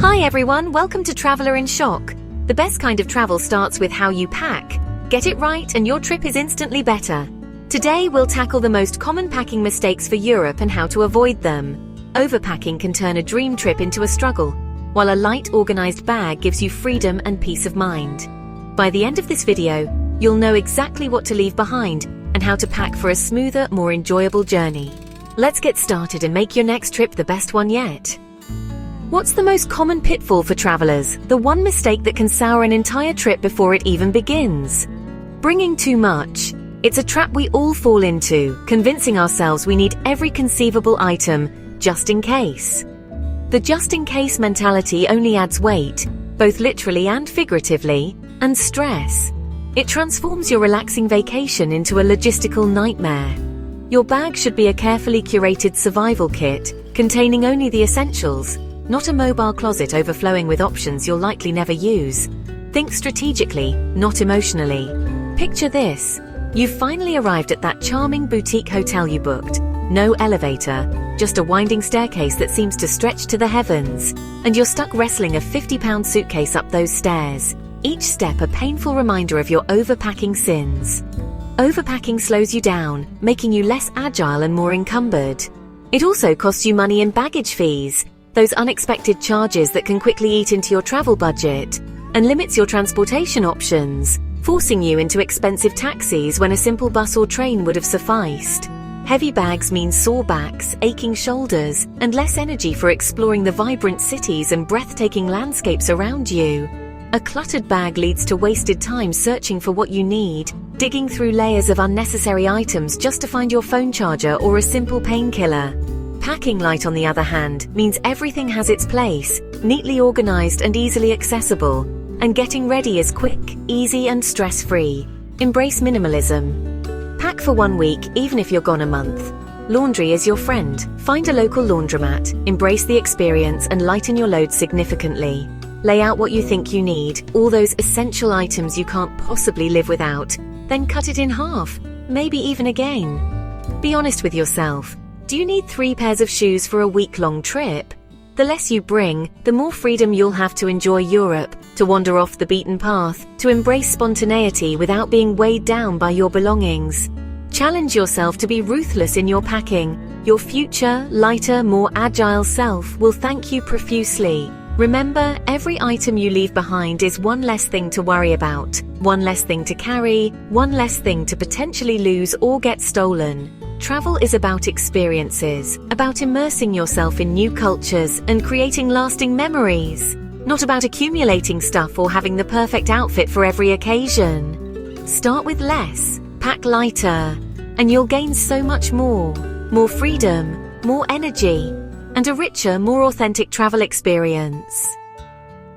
Hi everyone, welcome to Traveler in Shock. The best kind of travel starts with how you pack. Get it right and your trip is instantly better. Today we'll tackle the most common packing mistakes for Europe and how to avoid them. Overpacking can turn a dream trip into a struggle, while a light, organized bag gives you freedom and peace of mind. By the end of this video, you'll know exactly what to leave behind and how to pack for a smoother, more enjoyable journey. Let's get started and make your next trip the best one yet. What's the most common pitfall for travelers? The one mistake that can sour an entire trip before it even begins. Bringing too much. It's a trap we all fall into, convincing ourselves we need every conceivable item, just in case. The just-in-case mentality only adds weight, both literally and figuratively, and stress. It transforms your relaxing vacation into a logistical nightmare. Your bag should be a carefully curated survival kit, containing only the essentials, not a mobile closet overflowing with options you'll likely never use. Think strategically, not emotionally. Picture this. You've finally arrived at that charming boutique hotel you booked. No elevator, just a winding staircase that seems to stretch to the heavens. And you're stuck wrestling a 50-pound suitcase up those stairs. Each step a painful reminder of your overpacking sins. Overpacking slows you down, making you less agile and more encumbered. It also costs you money in baggage fees, those unexpected charges that can quickly eat into your travel budget, and limits your transportation options, forcing you into expensive taxis when a simple bus or train would have sufficed. Heavy bags mean sore backs, aching shoulders, and less energy for exploring the vibrant cities and breathtaking landscapes around you. A cluttered bag leads to wasted time searching for what you need, digging through layers of unnecessary items just to find your phone charger or a simple painkiller. Packing light, on the other hand, means everything has its place, neatly organized and easily accessible, and getting ready is quick, easy, and stress-free. Embrace minimalism. Pack for 1 week, even if you're gone a month. Laundry is your friend. Find a local laundromat, embrace the experience, and lighten your load significantly. Lay out what you think you need, all those essential items you can't possibly live without. Then cut it in half, maybe even again. Be honest with yourself. Do you need 3 pairs of shoes for a week-long trip? The less you bring, the more freedom you'll have to enjoy Europe, to wander off the beaten path, to embrace spontaneity without being weighed down by your belongings. Challenge yourself to be ruthless in your packing. Your future, lighter, more agile self will thank you profusely. Remember, every item you leave behind is one less thing to worry about, one less thing to carry, one less thing to potentially lose or get stolen. Travel is about experiences, about immersing yourself in new cultures and creating lasting memories, not about accumulating stuff or having the perfect outfit for every occasion. Start with less, pack lighter, and you'll gain so much more. More freedom, more energy, and a richer, more authentic travel experience.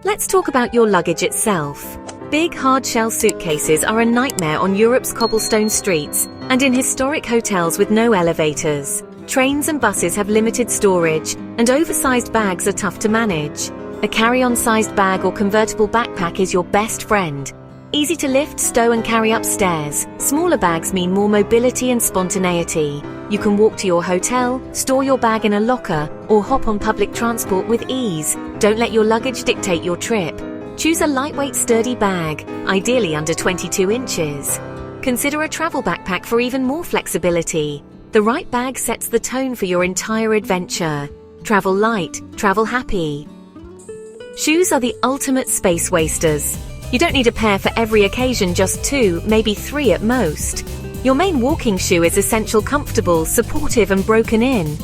Let's talk about your luggage itself. Big hard-shell suitcases are a nightmare on Europe's cobblestone streets and in historic hotels with no elevators. Trains and buses have limited storage, and oversized bags are tough to manage. A carry-on-sized bag or convertible backpack is your best friend. Easy to lift, stow, and carry upstairs. Smaller bags mean more mobility and spontaneity. You can walk to your hotel, store your bag in a locker, or hop on public transport with ease. Don't let your luggage dictate your trip. Choose a lightweight, sturdy bag, ideally under 22 inches. Consider a travel backpack for even more flexibility. The right bag sets the tone for your entire adventure. Travel light, travel happy. Shoes are the ultimate space wasters. You don't need a pair for every occasion, just 2, maybe 3 at most. Your main walking shoe is essential, comfortable, supportive, and broken in.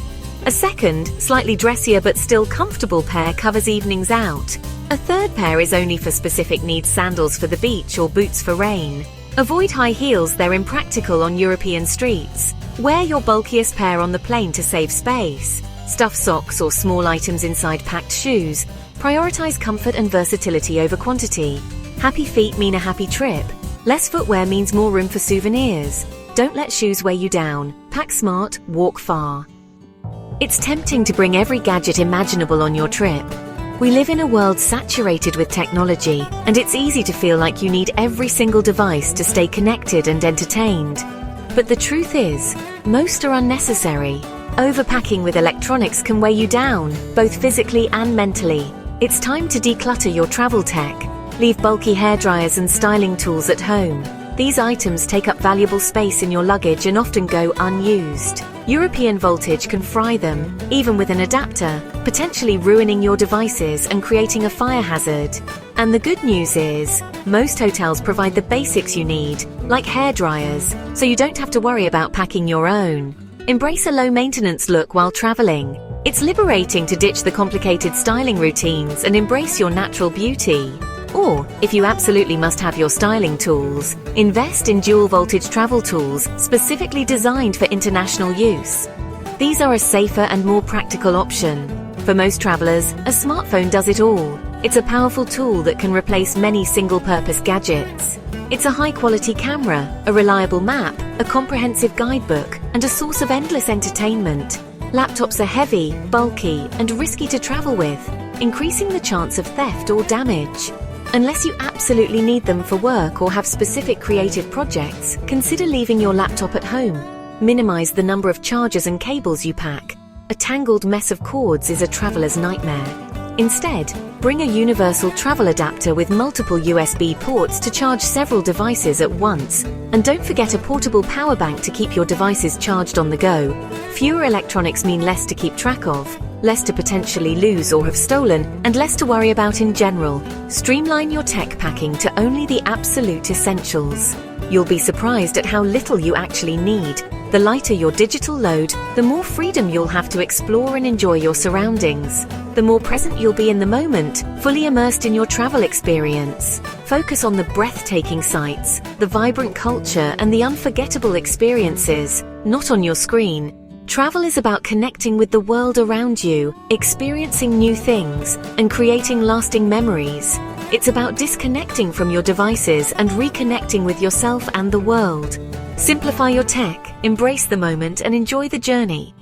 A second, slightly dressier but still comfortable pair covers evenings out. A third pair is only for specific needs, sandals for the beach or boots for rain. Avoid high heels, they're impractical on European streets. Wear your bulkiest pair on the plane to save space. Stuff socks or small items inside packed shoes. Prioritize comfort and versatility over quantity. Happy feet mean a happy trip. Less footwear means more room for souvenirs. Don't let shoes weigh you down. Pack smart, walk far. It's tempting to bring every gadget imaginable on your trip. We live in a world saturated with technology, and it's easy to feel like you need every single device to stay connected and entertained. But the truth is, most are unnecessary. Overpacking with electronics can weigh you down, both physically and mentally. It's time to declutter your travel tech. Leave bulky hairdryers and styling tools at home. These items take up valuable space in your luggage and often go unused. European voltage can fry them, even with an adapter, potentially ruining your devices and creating a fire hazard. And the good news is, most hotels provide the basics you need, like hairdryers, so you don't have to worry about packing your own. Embrace a low-maintenance look while traveling. It's liberating to ditch the complicated styling routines and embrace your natural beauty. Or, if you absolutely must have your styling tools, invest in dual-voltage travel tools specifically designed for international use. These are a safer and more practical option. For most travelers, a smartphone does it all. It's a powerful tool that can replace many single-purpose gadgets. It's a high-quality camera, a reliable map, a comprehensive guidebook, and a source of endless entertainment. Laptops are heavy, bulky, and risky to travel with, increasing the chance of theft or damage. Unless you absolutely need them for work or have specific creative projects, consider leaving your laptop at home. Minimize the number of chargers and cables you pack. A tangled mess of cords is a traveler's nightmare. Instead, bring a universal travel adapter with multiple USB ports to charge several devices at once. And don't forget a portable power bank to keep your devices charged on the go. Fewer electronics mean less to keep track of, less to potentially lose or have stolen, and less to worry about in general. Streamline your tech packing to only the absolute essentials. You'll be surprised at how little you actually need. The lighter your digital load, the more freedom you'll have to explore and enjoy your surroundings. The more present you'll be in the moment, fully immersed in your travel experience. Focus on the breathtaking sights, the vibrant culture, and the unforgettable experiences, not on your screen. Travel is about connecting with the world around you, experiencing new things, and creating lasting memories. It's about disconnecting from your devices and reconnecting with yourself and the world. Simplify your tech, embrace the moment, and enjoy the journey.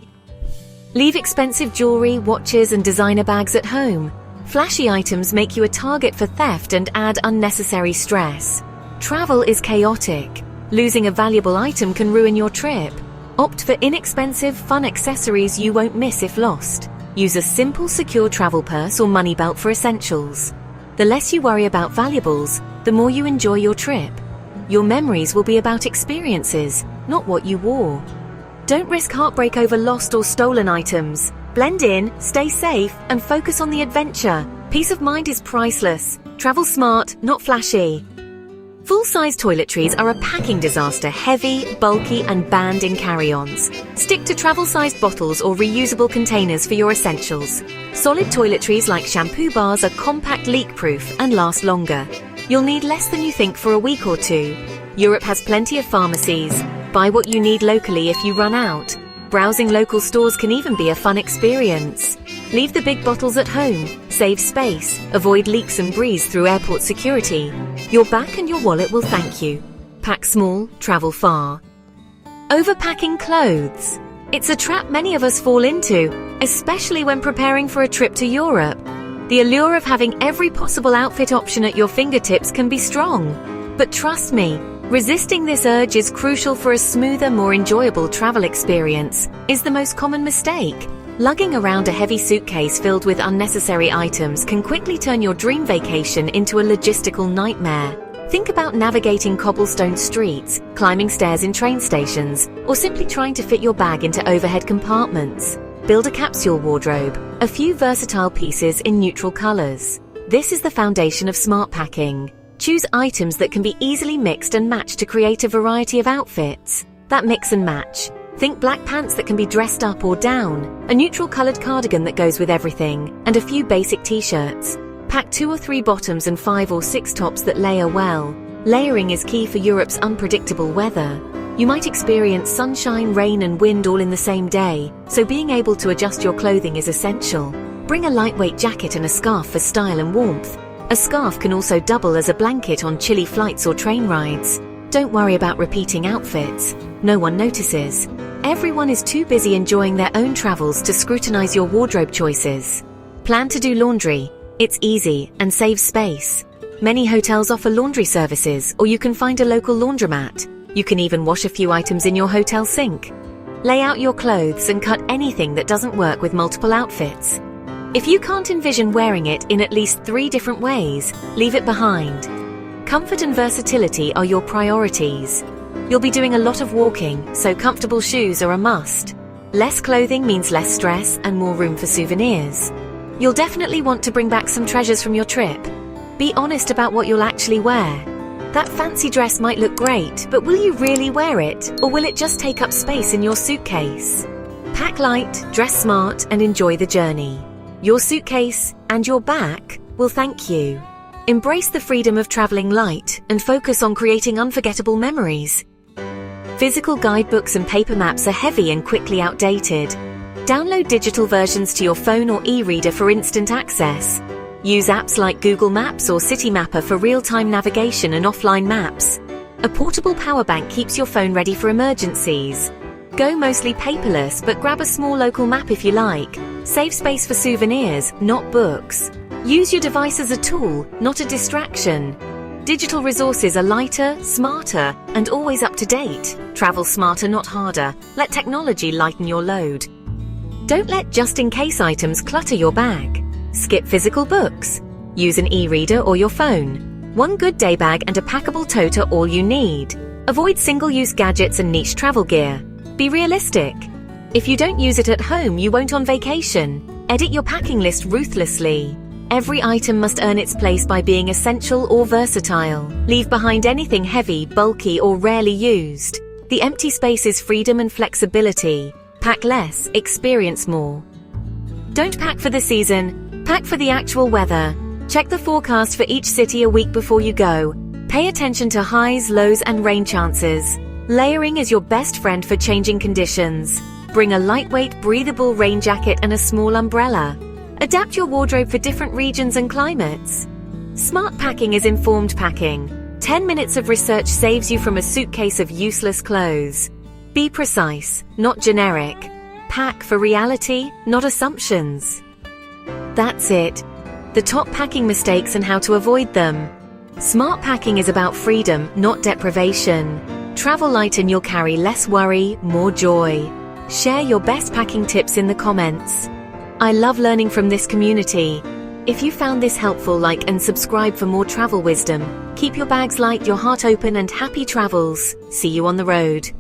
Leave expensive jewelry, watches, and designer bags at home. Flashy items make you a target for theft and add unnecessary stress. Travel is chaotic. Losing a valuable item can ruin your trip. Opt for inexpensive, fun accessories you won't miss if lost. Use a simple, secure travel purse or money belt for essentials. The less you worry about valuables, the more you enjoy your trip. Your memories will be about experiences, not what you wore. Don't risk heartbreak over lost or stolen items. Blend in, stay safe, and focus on the adventure. Peace of mind is priceless. Travel smart, not flashy. Full-size toiletries are a packing disaster, heavy, bulky, and banned in carry-ons. Stick to travel-sized bottles or reusable containers for your essentials. Solid toiletries like shampoo bars are compact, leak-proof, and last longer. You'll need less than you think for a week or two. Europe has plenty of pharmacies. Buy what you need locally if you run out. Browsing local stores can even be a fun experience. Leave the big bottles at home. Save space. Avoid leaks and breeze through airport security. Your back and your wallet will thank you. Pack small, travel far. Overpacking clothes. It's a trap many of us fall into, especially when preparing for a trip to Europe. The allure of having every possible outfit option at your fingertips can be strong. But trust me, resisting this urge is crucial for a smoother, more enjoyable travel experience. Is the most common mistake. Lugging around a heavy suitcase filled with unnecessary items can quickly turn your dream vacation into a logistical nightmare. Think about navigating cobblestone streets, climbing stairs in train stations, or simply trying to fit your bag into overhead compartments. Build a capsule wardrobe, a few versatile pieces in neutral colors. This is the foundation of smart packing. Choose items that can be easily mixed and matched to create a variety of outfits. That mix and match. Think black pants that can be dressed up or down, a neutral colored cardigan that goes with everything, and a few basic t-shirts. Pack 2 or 3 bottoms and 5 or 6 tops that layer well. Layering is key for Europe's unpredictable weather. You might experience sunshine, rain, and wind all in the same day, so being able to adjust your clothing is essential. Bring a lightweight jacket and a scarf for style and warmth. A scarf can also double as a blanket on chilly flights or train rides. Don't worry about repeating outfits. No one notices. Everyone is too busy enjoying their own travels to scrutinize your wardrobe choices. Plan to do laundry. It's easy and saves space. Many hotels offer laundry services, or you can find a local laundromat. You can even wash a few items in your hotel sink. Lay out your clothes and cut anything that doesn't work with multiple outfits. If you can't envision wearing it in at least 3 different ways, leave it behind. Comfort and versatility are your priorities. You'll be doing a lot of walking, so comfortable shoes are a must. Less clothing means less stress and more room for souvenirs. You'll definitely want to bring back some treasures from your trip. Be honest about what you'll actually wear. That fancy dress might look great, but will you really wear it, or will it just take up space in your suitcase? Pack light, dress smart, and enjoy the journey. Your suitcase and your back will thank you. Embrace the freedom of traveling light and focus on creating unforgettable memories. Physical guidebooks and paper maps are heavy and quickly outdated. Download digital versions to your phone or e-reader for instant access. Use apps like Google Maps or City Mapper for real-time navigation and offline maps. A portable power bank keeps your phone ready for emergencies. Go mostly paperless, but grab a small local map if you like. Save space for souvenirs, not books. Use your device as a tool, not a distraction. Digital resources are lighter, smarter, and always up to date. Travel smarter, not harder. Let technology lighten your load. Don't let just-in-case items clutter your bag. Skip physical books. Use an e-reader or your phone. One good day bag and a packable tote are all you need. Avoid single-use gadgets and niche travel gear. Be realistic. If you don't use it at home, you won't on vacation. Edit your packing list ruthlessly. Every item must earn its place by being essential or versatile. Leave behind anything heavy, bulky, or rarely used. The empty space is freedom and flexibility. Pack less, experience more. Don't pack for the season, pack for the actual weather. Check the forecast for each city a week before you go. Pay attention to highs, lows, and rain chances. Layering is your best friend for changing conditions. Bring a lightweight, breathable rain jacket and a small umbrella. Adapt your wardrobe for different regions and climates. Smart packing is informed packing. 10 minutes of research saves you from a suitcase of useless clothes. Be precise, not generic. Pack for reality, not assumptions. That's it. The top packing mistakes and how to avoid them. Smart packing is about freedom, not deprivation. Travel light and you'll carry less worry, more joy. Share your best packing tips in the comments. I love learning from this community. If you found this helpful, like and subscribe for more travel wisdom. Keep your bags light, your heart open, and happy travels. See you on the road.